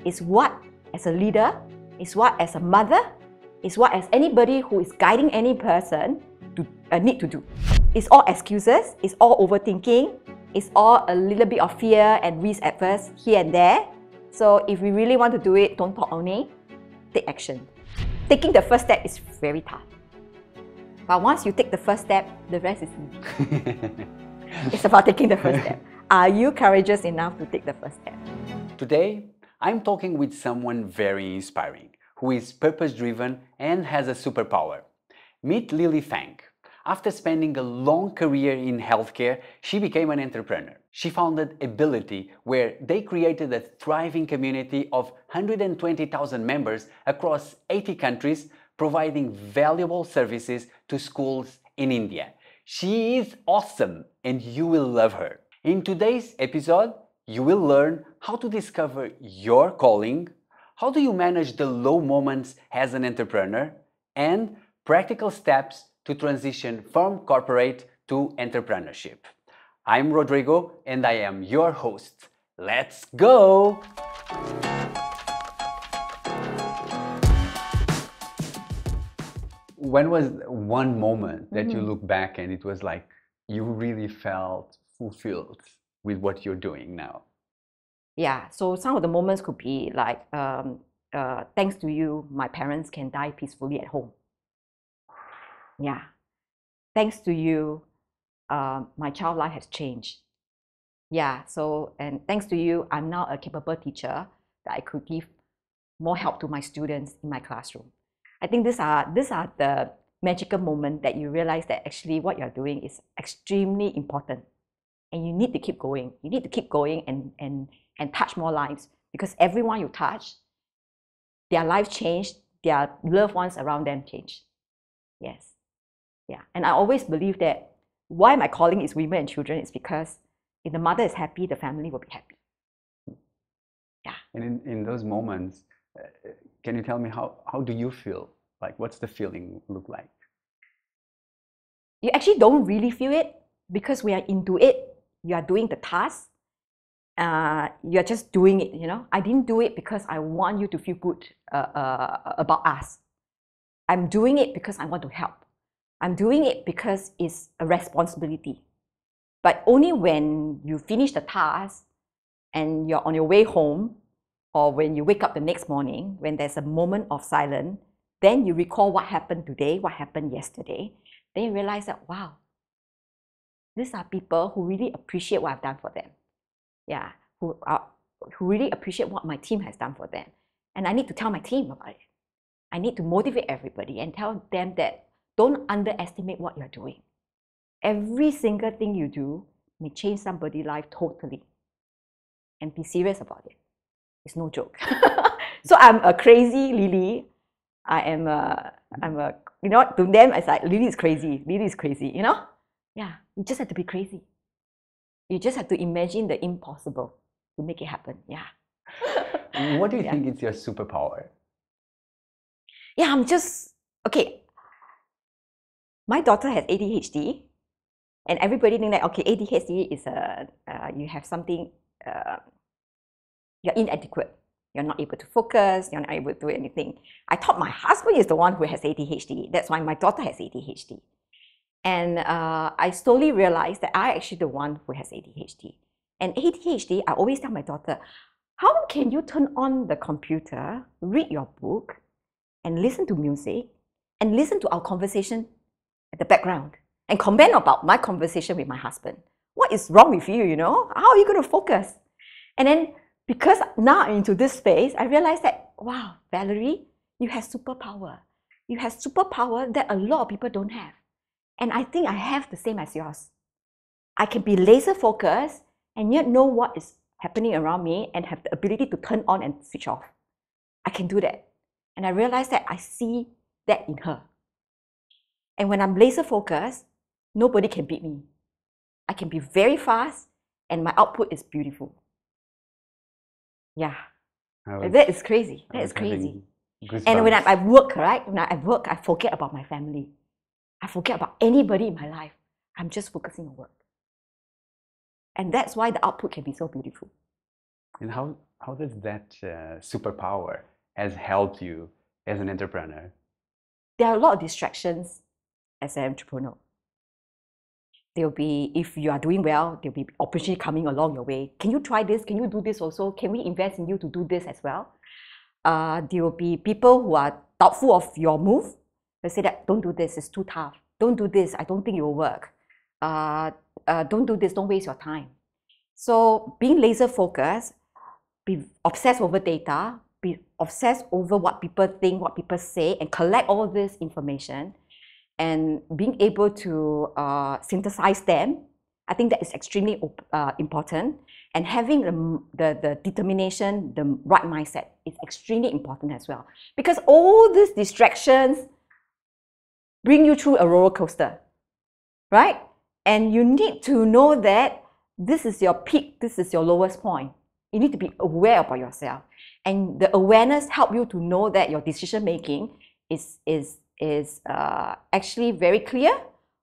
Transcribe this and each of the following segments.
It's what, as a leader, it's what, as a mother, it's what, as anybody who is guiding any person, need to do. It's all excuses, it's all overthinking, it's all a little bit of fear and risk adverse here and there. So if we really want to do it, don't talk only, take action. Taking the first step is very tough. But once you take the first step, the rest is easy. It's about taking the first step. Are you courageous enough to take the first step? Today, I'm talking with someone very inspiring, who is purpose-driven and has a superpower. Meet Phang. After spending a long career in healthcare, she became an entrepreneur. She founded Eblity, where they created a thriving community of 120,000 members across 80 countries, providing valuable services to schools in India. She is awesome and you will love her. In today's episode, you will learn how to discover your calling, how do you manage the low moments as an entrepreneur, and practical steps to transition from corporate to entrepreneurship. I'm Rodrigo and I am your host. Let's go! When was one moment that you look back and it was like you really felt fulfilled with what you're doing now? Yeah, so some of the moments could be like, thanks to you, my parents can die peacefully at home. Yeah, thanks to you, my child life has changed. Yeah, so, and thanks to you, I'm now a capable teacher that I could give more help to my students in my classroom. I think these are the magical moments that you realize that actually what you're doing is extremely important. And you need to keep going. You need to keep going and touch more lives, because everyone you touch, their life changed, their loved ones around them changed. Yes. Yeah. And I always believe that why my calling is women and children is because if the mother is happy, the family will be happy. Yeah. And in those moments, can you tell me how do you feel? Like, what's the feeling look like? You actually don't really feel it because we are into it. You are doing the task. You're just doing it, you know. I didn't do it because I want you to feel good about us. I'm doing it because I want to help. I'm doing it because it's a responsibility. But only when you finish the task and you're on your way home, or when you wake up the next morning, when there's a moment of silence, then you recall what happened today, what happened yesterday. Then you realize that, wow, these are people who really appreciate what I've done for them. Yeah, who really appreciate what my team has done for them. And I need to tell my team about it. I need to motivate everybody and tell them that don't underestimate what you're doing. Every single thing you do may change somebody's life totally. And be serious about it. It's no joke. So I'm a crazy Lily. I'm a, you know, to them it's like, Lily is crazy. Lily is crazy, you know? Yeah, you just have to be crazy. You just have to imagine the impossible to make it happen. Yeah. What do you think is your superpower? Yeah, I'm just, okay. My daughter has ADHD, and everybody think that, okay, ADHD is you have something, you're inadequate. You're not able to focus, you're not able to do anything. I thought my husband is the one who has ADHD. That's why my daughter has ADHD. And I slowly realized that I actually the one who has ADHD. And ADHD, I always tell my daughter, how can you turn on the computer, read your book, and listen to music, and listen to our conversation at the background, and comment about my conversation with my husband? What is wrong with you, you know? How are you going to focus? And then, because now I'm into this space, I realized that, wow, Valerie, you have superpower. You have superpower that a lot of people don't have. And I think I have the same as yours. I can be laser focused and yet know what is happening around me and have the ability to turn on and switch off. I can do that. And I realized that I see that in her. And when I'm laser focused, nobody can beat me. I can be very fast and my output is beautiful. Yeah. That is crazy. That is crazy. And when I work, right? When I work, I forget about my family. I forget about anybody in my life. I'm just focusing on work. And that's why the output can be so beautiful. And how How does that superpower has helped you as an entrepreneur? There are a lot of distractions as an entrepreneur. There'll be, if you are doing well, there'll be opportunity coming along your way. Can you try this? Can you do this also? Can we invest in you to do this as well? There will be people who are doubtful of your move. They say that, don't do this, it's too tough. Don't do this, I don't think it will work. Don't do this, don't waste your time. So being laser focused, be obsessed over data, be obsessed over what people think, what people say, and collect all this information, and being able to synthesize them, I think that is extremely important. And having the determination, the right mindset is extremely important as well. Because all these distractions bring you through a roller coaster, right? And you need to know that this is your peak, this is your lowest point. You need to be aware about yourself. And the awareness helps you to know that your decision making is actually very clear,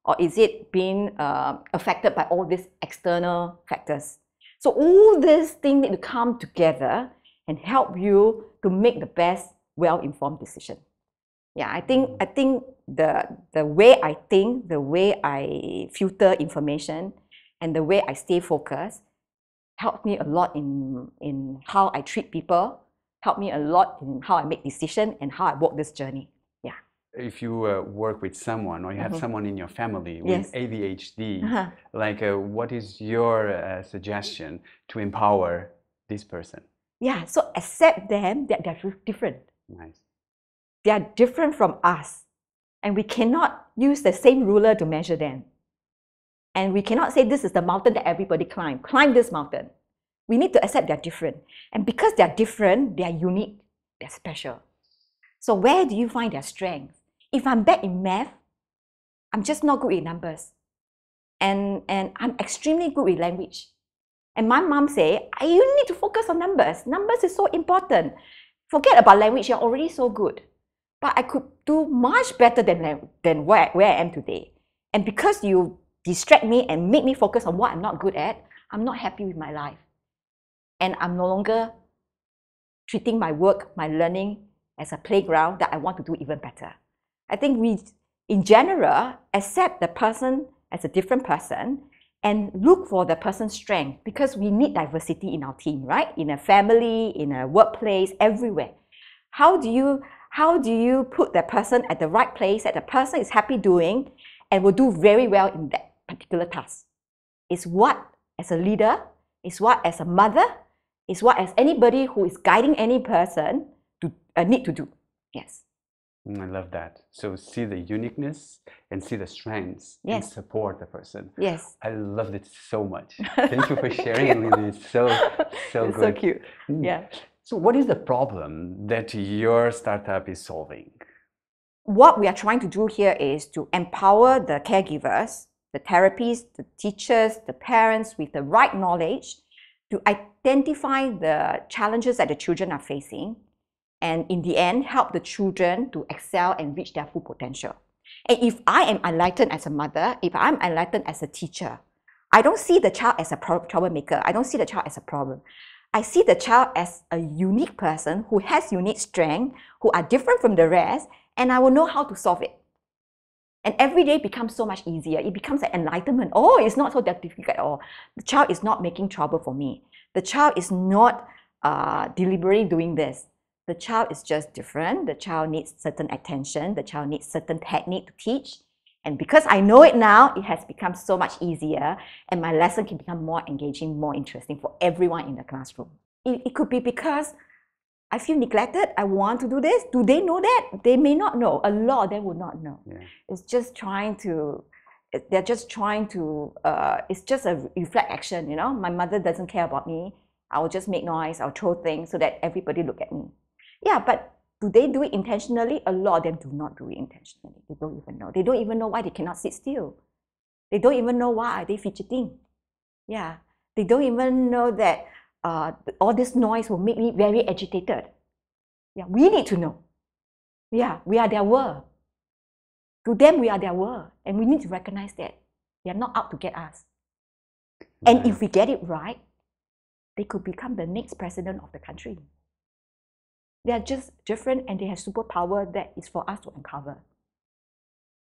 or is it being affected by all these external factors. So all these things need to come together and help you to make the best well-informed decision. Yeah, I think the way I think, the way I filter information, and the way I stay focused helped me a lot in how I treat people, helped me a lot in how I make decisions and how I walk this journey. Yeah. If you work with someone, or you have someone in your family with Yes. ADHD, like what is your suggestion to empower this person? Yeah, so accept them that they're different. Nice. They are different from us, and we cannot use the same ruler to measure them. And we cannot say this is the mountain that everybody climb this mountain. We need to accept they're different. And because they're different, they're unique, they're special. So where do you find their strength? If I'm bad in math, I'm just not good with numbers. And I'm extremely good with language. And my mom say, you need to focus on numbers. Numbers is so important. Forget about language, you're already so good. But I could do much better than where I am today. And because you distract me and make me focus on what I'm not good at, I'm not happy with my life. And I'm no longer treating my work, my learning as a playground that I want to do even better. I think we, in general, accept the person as a different person and look for the person's strength, because we need diversity in our team, right? In a family, in a workplace, everywhere. How do you put that person at the right place that the person is happy doing and will do very well in that particular task? It's what, as a leader, it's what, as a mother, it's what, as anybody who is guiding any person, to need to do. Yes. I love that. So see the uniqueness and see the strengths and Yes. support the person. Yes. I loved it so much. Thank you for sharing, Lily. It's so It's good. so cute. Yeah. So what is the problem that your startup is solving? What we are trying to do here is to empower the caregivers, the therapists, the teachers, the parents with the right knowledge to identify the challenges that the children are facing, and in the end, help the children to excel and reach their full potential. And if I am enlightened as a mother, if I'm enlightened as a teacher, I don't see the child as a troublemaker. I don't see the child as a problem. I see the child as a unique person who has unique strength, who are different from the rest, and I will know how to solve it. And every day becomes so much easier. It becomes an enlightenment. Oh, it's not so that difficult at all. The child is not making trouble for me. The child is not deliberately doing this. The child is just different. The child needs certain attention. The child needs certain technique to teach. And because I know it now, it has become so much easier, and my lesson can become more engaging, more interesting for everyone in the classroom. It could be because I feel neglected. I want to do this. Do they know that? They may not know. A lot of them would not know. Yeah. It's just trying to, they're just trying to, it's just a reflect action, you know. My mother doesn't care about me. I will just make noise. I'll throw things so that everybody look at me. Yeah, but do they do it intentionally? A lot of them do not do it intentionally. They don't even know. They don't even know why they cannot sit still. They don't even know why are they fidgeting. Yeah, they don't even know that all this noise will make me very agitated. Yeah, we need to know. Yeah, we are their world. To them, we are their world. And we need to recognize that. They are not out to get us. And if we get it right, they could become the next president of the country. They are just different and they have superpower that is for us to uncover.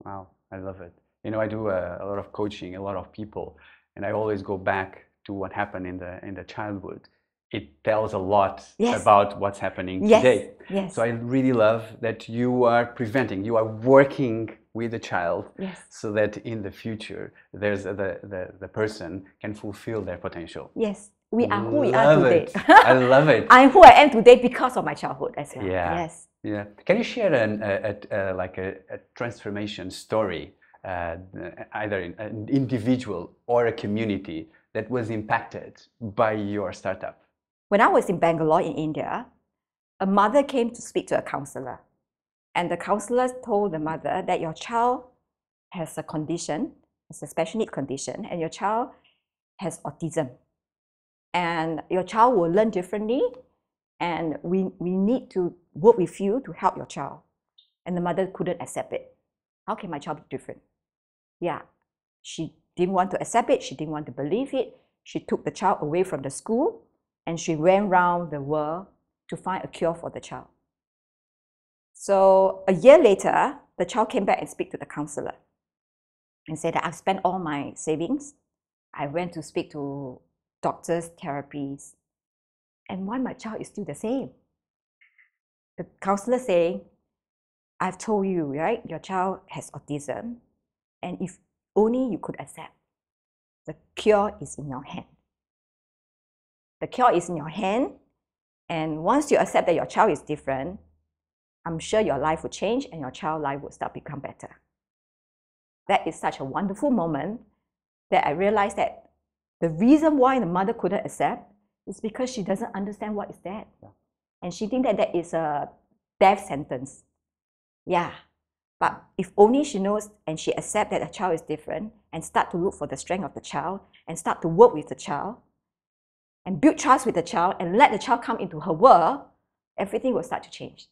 Wow, I love it. You know, I do a lot of coaching, a lot of people, and I always go back to what happened in the childhood. It tells a lot about what's happening today. Yes. So I really love that you are preventing, you are working with the child so that in the future there's the person can fulfill their potential. Yes. We are who we are today. I love it. I'm who I am today because of my childhood as well. Yeah. Yes. Yeah. Can you share a transformation story, either in an individual or a community that was impacted by your startup? When I was in Bangalore in India, a mother came to speak to a counselor. And the counselor told the mother that your child has a condition, it's a special need condition, and your child has autism. And your child will learn differently, and we need to work with you to help your child. And the mother couldn't accept it. How can my child be different? Yeah, she didn't want to accept it, she didn't want to believe it. She took the child away from the school, and she went around the world to find a cure for the child. So a year later, the child came back and spoke to the counselor and said that I've spent all my savings. I went to speak to doctors, therapies, and why my child is still the same. The counselor saying, I've told you, right, your child has autism, and if only you could accept, the cure is in your hand. The cure is in your hand, and once you accept that your child is different, I'm sure your life will change and your child's life will start to become better. That is such a wonderful moment that I realized that the reason why the mother couldn't accept is because she doesn't understand what is that. And she thinks that that is a death sentence. Yeah, but if only she knows and she accepts that the child is different and start to look for the strength of the child and start to work with the child and build trust with the child and let the child come into her world, everything will start to change.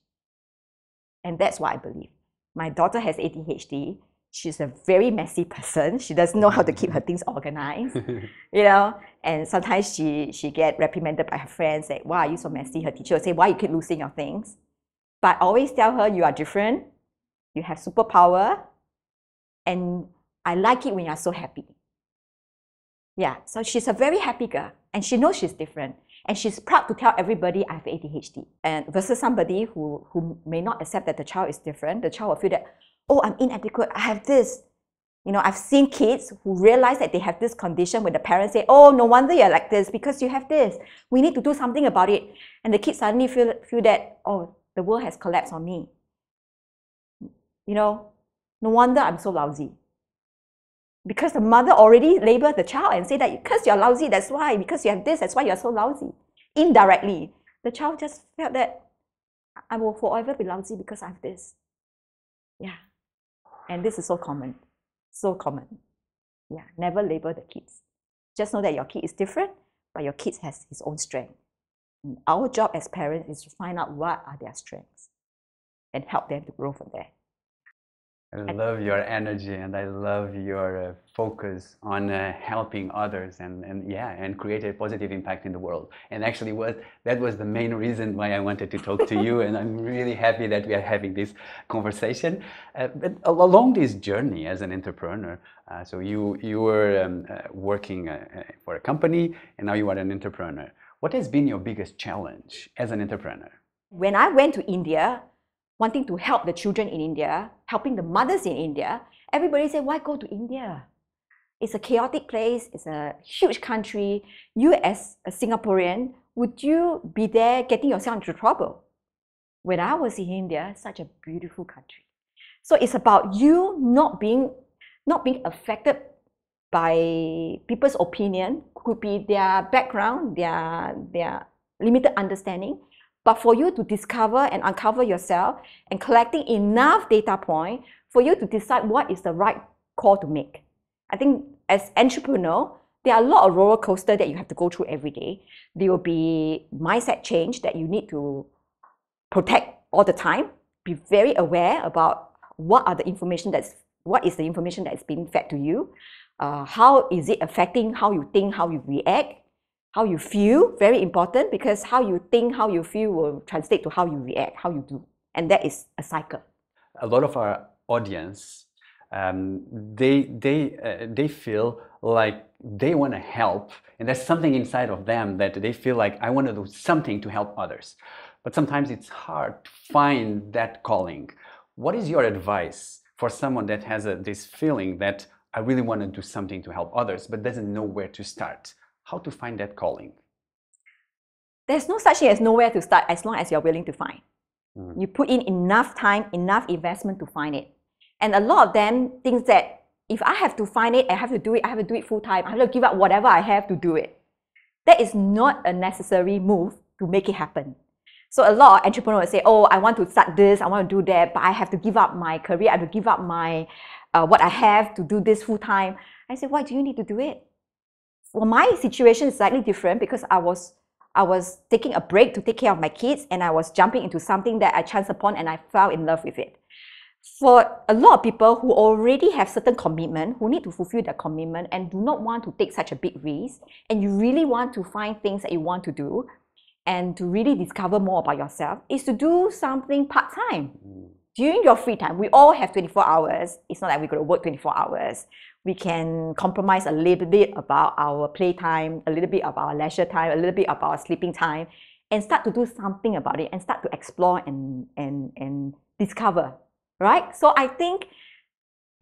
And that's what I believe. My daughter has ADHD. She's a very messy person. She doesn't know how to keep her things organized, you know. And sometimes she get reprimanded by her friends, say, why are you so messy? Her teacher will say, why you keep losing your things? But I always tell her, you are different, you have superpower, and I like it when you are so happy. Yeah, so she's a very happy girl, and she knows she's different. And she's proud to tell everybody I have ADHD. And versus somebody who may not accept that the child is different, the child will feel that, oh, I'm inadequate, I have this. You know, I've seen kids who realize that they have this condition when the parents say, oh, no wonder you're like this because you have this. We need to do something about it. And the kids suddenly feel that, oh, the world has collapsed on me. You know, no wonder I'm so lousy. Because the mother already labeled the child and said that because you're lousy, that's why. Because you have this, that's why you're so lousy. Indirectly, the child just felt that I will forever be lousy because I have this. Yeah. And this is so common. So common. Yeah. Never label the kids. Just know that your kid is different, but your kid has his own strength. And our job as parents is to find out what are their strengths and help them to grow from there. I love your energy and I love your focus on helping others and create a positive impact in the world. And actually that was the main reason why I wanted to talk to you, and I'm really happy that we are having this conversation. But along this journey as an entrepreneur, so you were working for a company and now you are an entrepreneur. What has been your biggest challenge as an entrepreneur? When I went to India, wanting to help the children in India, helping the mothers in India, everybody said, why go to India? It's a chaotic place, it's a huge country. You as a Singaporean, would you be there getting yourself into trouble? When I was in India, such a beautiful country. So it's about you not being affected by people's opinion, could be their background, their limited understanding, but for you to discover and uncover yourself and collecting enough data points for you to decide what is the right call to make. I think as entrepreneur, there are a lot of roller coasters that you have to go through every day. There will be mindset change that you need to protect all the time. Be very aware about what is the information that is being fed to you. How is it affecting how you think, how you react? How you feel, very important, because how you think, how you feel will translate to how you react, how you do. And that is a cycle. A lot of our audience, they feel like they want to help, and there's something inside of them that they feel like, I want to do something to help others. But sometimes it's hard to find that calling. What is your advice for someone that has this feeling that I really want to do something to help others, but doesn't know where to start? How to find that calling? There's no such thing as nowhere to start as long as you're willing to find. You put in enough time, enough investment to find it. And a lot of them think that if I have to find it, I have to do it full time. I have to give up whatever I have to do it. That is not a necessary move to make it happen. So a lot of entrepreneurs say, oh, I want to start this, I want to do that, but I have to give up my career, I have to give up my what I have to do this full time. I say, why do you need to do it? Well, my situation is slightly different because I was taking a break to take care of my kids, and I was jumping into something that I chanced upon and I fell in love with it. For a lot of people who already have certain commitment, who need to fulfill their commitment and do not want to take such a big risk, and you really want to find things that you want to do and to really discover more about yourself, is to do something part-time. During your free time, we all have 24 hours. It's not like we're going to work 24 hours. We can compromise a little bit about our playtime, a little bit about our leisure time, a little bit about our sleeping time, and start to do something about it and start to explore and discover, right? So I think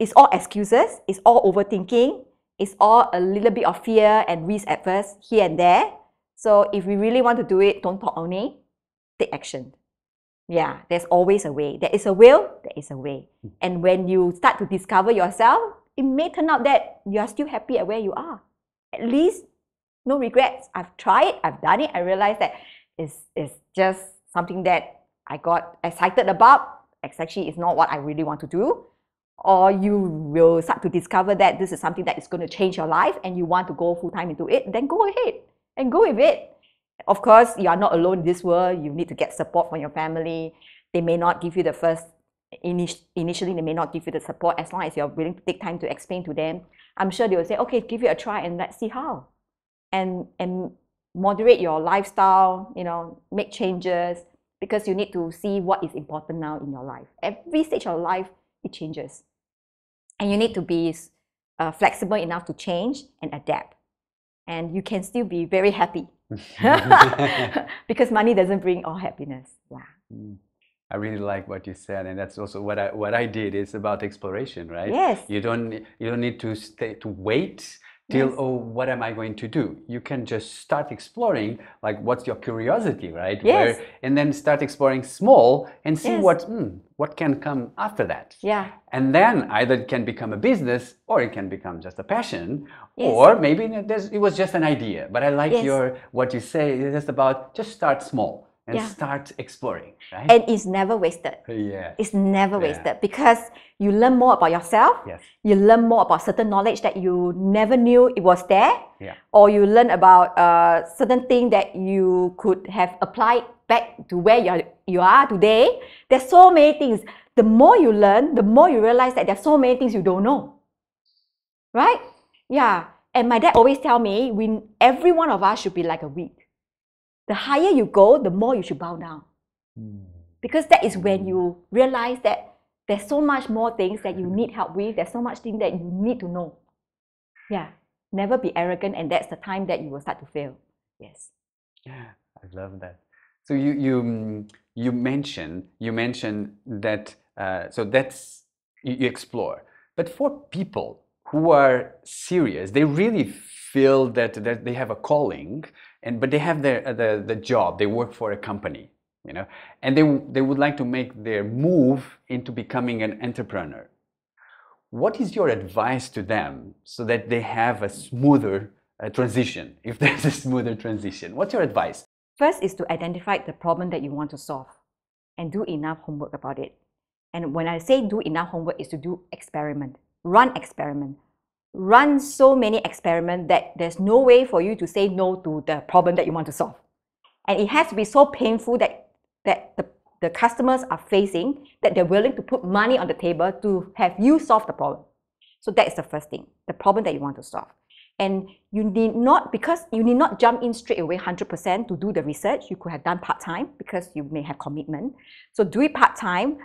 it's all excuses, it's all overthinking, it's all a little bit of fear and risk adverse here and there. So if we really want to do it, don't talk only, take action. Yeah, there's always a way. There is a will, there is a way. And when you start to discover yourself, it may turn out that you are still happy at where you are. At least, no regrets. I've tried, I've done it, I realized that it's just something that I got excited about. Actually, it's not what I really want to do. Or you will start to discover that this is something that is going to change your life and you want to go full-time into it, then go ahead and go with it. Of course, you are not alone in this world. You need to get support from your family. They may not give you the first, initially they may not give you the support. As long as you're willing to take time to explain to them, I'm sure they will say, okay, give it a try and let's see how. And moderate your lifestyle, you know, make changes, because you need to see what is important now in your life. Every stage of life, it changes. And you need to be flexible enough to change and adapt. And you can still be very happy. Because money doesn't bring all happiness. Yeah. I really like what you said, and that's also what I did. It's about exploration, right? Yes. You don't need to wait till, oh, what am I going to do? You can just start exploring, like, what's your curiosity, right? Yes. And then start exploring small and see Yes. what can come after that. Yeah. And then either it can become a business, or it can become just a passion, Yes. or maybe it was just an idea. But I like Yes. what you say. It's just about just start small and Yeah. start exploring, right? And it's never wasted. Yeah. It's never wasted, because you learn more about yourself. Yes. You learn more about certain knowledge that you never knew it was there. Yeah. Or you learn about certain thing that you could have applied back to where you are today. There's so many things. The more you learn, the more you realize that there's so many things you don't know. Right? Yeah. And my dad always tell me, every one of us should be like a weed. The higher you go, the more you should bow down. Because that is when you realize that there's so much more things that you need help with. There's so much things that you need to know. Yeah. Never be arrogant, and that's the time that you will start to fail. Yes. Yeah, I love that. So you mentioned that so that's you explore. But for people who are serious, they really feel that they have a calling, but they have the job, they work for a company, you know, and they would like to make their move into becoming an entrepreneur. What is your advice to them so that they have a smoother transition, if there's a smoother transition? What's your advice? First is to identify the problem that you want to solve and do enough homework about it. And when I say do enough homework, is to do experiment. Run so many experiments that there's no way for you to say no to the problem that you want to solve. And it has to be so painful that the customers are facing, that they're willing to put money on the table to have you solve the problem. So that is the first thing, the problem that you want to solve. And you need not, because you need not jump in straight away 100% to do the research. You could have done part-time because you may have commitment. So do it part-time,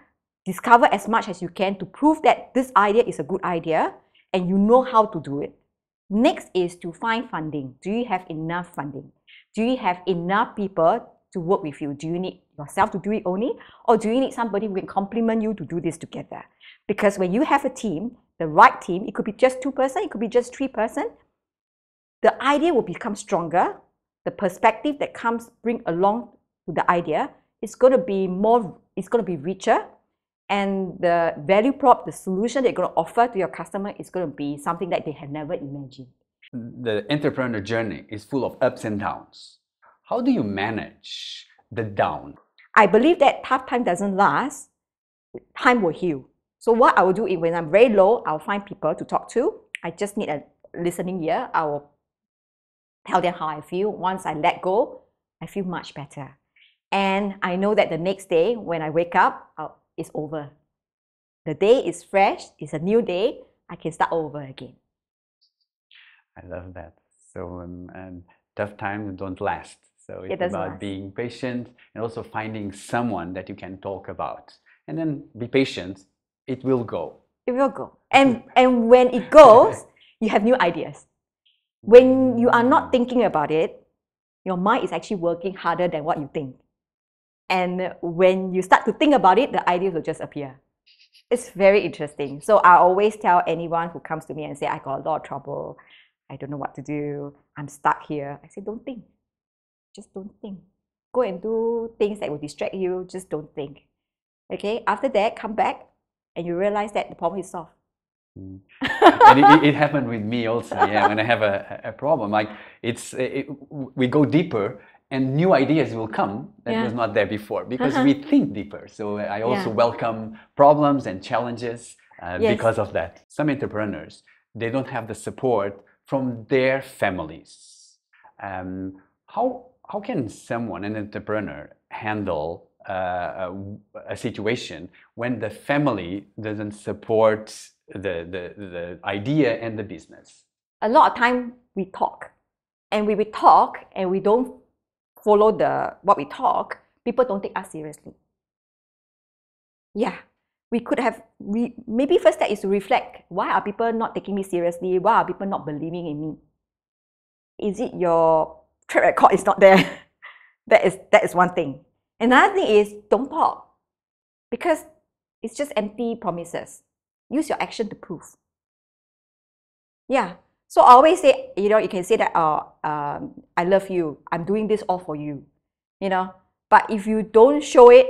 discover as much as you can to prove that this idea is a good idea and you know how to do it. Next is to find funding. Do you have enough funding? Do you have enough people to work with you? Do you need yourself to do it only? Or do you need somebody who can complement you to do this together? Because when you have a team, the right team, it could be just 2 person, it could be just 3 person, the idea will become stronger. The perspective that comes bring along to the idea is going to be more, it's going to be richer, and the value prop, the solution that you're going to offer to your customer is going to be something that they have never imagined. The entrepreneur journey is full of ups and downs. How do you manage the down? I believe that tough time doesn't last. Time will heal. So what I will do is when I'm very low, I'll find people to talk to. I just need a listening ear. I will tell them how I feel. Once I let go, I feel much better. And I know that the next day when I wake up, it's over. The day is fresh, it's a new day, I can start over again. I love that. So tough times don't last. So it's about being patient and also finding someone that you can talk about. And then be patient, it will go. It will go. And when it goes, you have new ideas. When you are not thinking about it, your mind is actually working harder than what you think. And when you start to think about it, the ideas will just appear. It's very interesting. So I always tell anyone who comes to me and say, I got a lot of trouble, I don't know what to do, I'm stuck here. I say, don't think. Just don't think. Go and do things that will distract you, just don't think. Okay, after that, come back and you realize that the problem is solved. And it happened with me also. Yeah, when I have a problem, like we go deeper and new ideas will come that was not there before because we think deeper. So I also welcome problems and challenges because of that. Some entrepreneurs, they don't have the support from their families. How can someone, an entrepreneur, handle a situation when the family doesn't support the idea and the business? A lot of time we talk, and we talk and we don't follow what we talk, people don't take us seriously. Yeah, we could have, maybe first step is to reflect, why are people not taking me seriously? Why are people not believing in me? Is it your track record is not there? That is one thing. Another thing is, don't talk, because it's just empty promises. Use your action to prove. Yeah. So I always say, you can say that, I love you. I'm doing this all for you. But if you don't show it,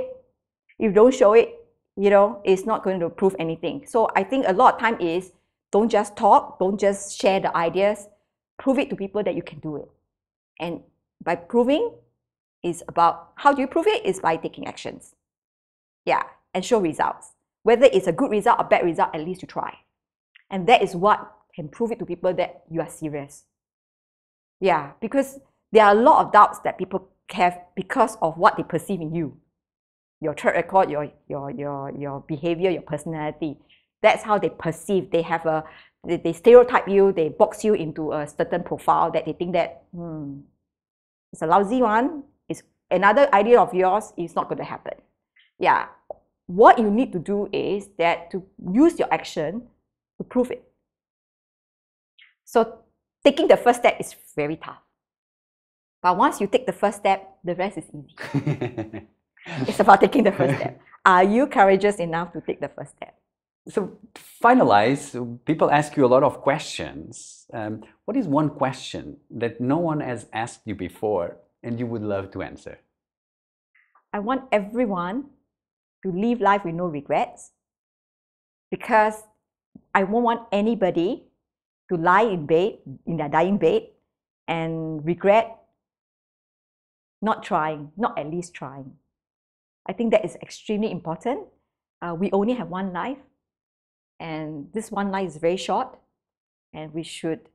it's not going to prove anything. So I think a lot of time is, don't just talk, don't just share the ideas, prove it to people that you can do it. And by proving, is about, how do you prove it? Is by taking actions. Yeah, and show results. Whether it's a good result or bad result, at least you try. And that is what can prove it to people that you are serious. Yeah, because there are a lot of doubts that people have because of what they perceive in you. Your track record, your behavior, your personality. That's how they perceive. They have they stereotype you, they box you into a certain profile that they think that, it's a lousy one. It's another idea of yours is not going to happen. Yeah. What you need to do is that to use your action to prove it. So taking the first step is very tough. But once you take the first step, the rest is easy. It's about taking the first step. Are you courageous enough to take the first step? So to finalize, people ask you a lot of questions. What is one question that no one has asked you before and you would love to answer? I want everyone to live life with no regrets, because I won't want anybody to lie in bed, in their dying bed, and regret not trying, not at least trying. I think that is extremely important. We only have one life, and this one life is very short, and we should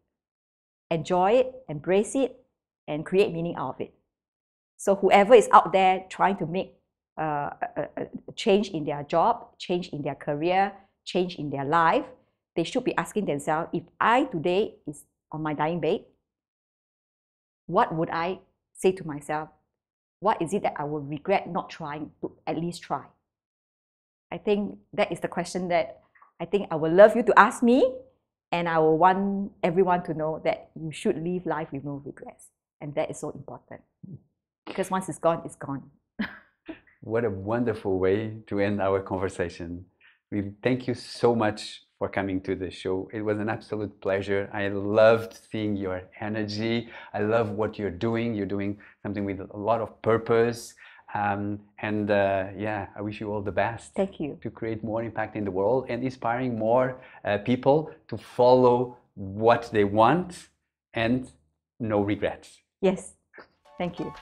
enjoy it, embrace it, and create meaning out of it. So whoever is out there trying to make a change in their job, change in their career, change in their life, they should be asking themselves, if I today is on my dying bed, what would I say to myself? What is it that I will regret not trying to at least try? I think that is the question that I think I would love you to ask me, and I will want everyone to know that you should live life with no regrets. And that is so important. Because once it's gone, it's gone. What a wonderful way to end our conversation. We thank you so much for coming to the show. It was an absolute pleasure. I loved seeing your energy. I love what you're doing. You're doing something with a lot of purpose. Yeah, I wish you all the best. Thank you. To create more impact in the world and inspiring more people to follow what they want and no regrets. Yes. Thank you.